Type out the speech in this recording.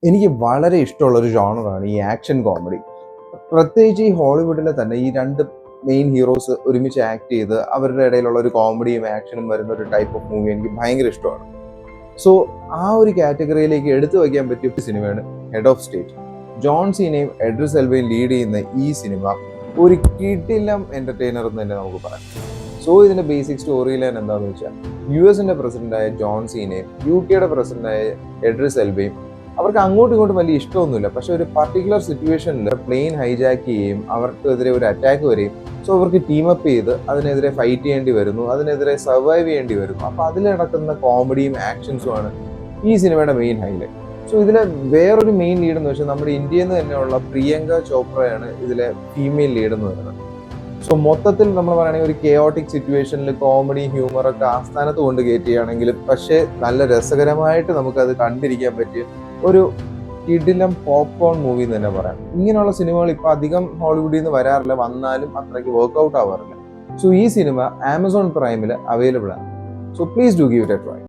എനിക്ക് വളരെ ഇഷ്ടമുള്ളൊരു ജോണറാണ് ഈ ആക്ഷൻ കോമഡി. പ്രത്യേകിച്ച് ഈ ഹോളിവുഡിലെ തന്നെ ഈ 2 മെയിൻ ഹീറോസ് ഒരുമിച്ച് ആക്ട് ചെയ്ത് അവരുടെ ഇടയിലുള്ള ഒരു കോമഡിയും ആക്ഷനും വരുന്ന ഒരു ടൈപ്പ് ഓഫ് മൂവി എനിക്ക് ഭയങ്കര ഇഷ്ടമാണ്. സോ ആ ഒരു കാറ്റഗറിയിലേക്ക് എടുത്തു വയ്ക്കാൻ പറ്റിയ ഒരു സിനിമയാണ് ഹെഡ് ഓഫ് സ്റ്റേറ്റ്. ജോൺ സീനയും എഡ്രിസ് എൽബയും ലീഡ് ചെയ്യുന്ന ഈ സിനിമ ഒരു കിടിലം എന്റർടൈനർ എന്ന് തന്നെ നമുക്ക് പറയാം. സോ ഇതിന്റെ ബേസിക് സ്റ്റോറി ലൈൻ എന്താണെന്ന് വെച്ചാൽ US പ്രസിഡന്റായ ജോൺ സീനയും UK പ്രസിഡന്റായ എഡ്രിസ് എൽബയും അവർക്ക് അങ്ങോട്ടും ഇങ്ങോട്ടും വലിയ ഇഷ്ടമൊന്നുമില്ല. പക്ഷെ ഒരു പർട്ടിക്കുലർ സിറ്റുവേഷനിൽ പ്ലെയിൻ ഹൈജാക്ക് ചെയ്യുകയും അവർക്കെതിരെ ഒരു അറ്റാക്ക് വരെയും സോ അവർക്ക് ടീം അപ്പ് ചെയ്ത് അതിനെതിരെ ഫൈറ്റ് ചെയ്യേണ്ടി വരുന്നു, അതിനെതിരെ സർവൈവ് ചെയ്യേണ്ടി വരുന്നു. അപ്പോൾ അതിൽ നടക്കുന്ന കോമഡിയും ആക്ഷൻസും ആണ് ഈ സിനിമയുടെ മെയിൻ ഹൈലൈറ്റ്. സോ ഇതിലെ വേറൊരു മെയിൻ ലീഡ് എന്ന് വെച്ചാൽ നമ്മുടെ ഇന്ത്യയിൽ നിന്ന് തന്നെയുള്ള പ്രിയങ്ക ചോപ്രയാണ് ഇതിലെ ഫീമെയിൽ ലീഡ് എന്ന് പറയുന്നത്. സോ മൊത്തത്തിൽ നമ്മൾ പറയുകയാണെങ്കിൽ ഒരു കെയോട്ടിക് സിറ്റുവേഷനിൽ കോമഡി ഹ്യൂമറൊക്കെ ആസ്ഥാനത്ത് കൊണ്ട് കയറ്റുകയാണെങ്കിലും പക്ഷേ നല്ല രസകരമായിട്ട് നമുക്കത് കണ്ടിരിക്കാൻ പറ്റിയ ഒരു കിടിലം പോപ്കോൺ മൂവി എന്ന് തന്നെ പറയാം. ഇങ്ങനെയുള്ള സിനിമകൾ ഇപ്പൊ അധികം ഹോളിവുഡിൽ നിന്ന് വരാറില്ല, വന്നാലും അത്രയ്ക്ക് വർക്ക്ഔട്ട് ആവാറില്ല. സോ ഈ സിനിമ ആമസോൺ പ്രൈമിൽ അവൈലബിൾ ആണ്. So please do give it A try.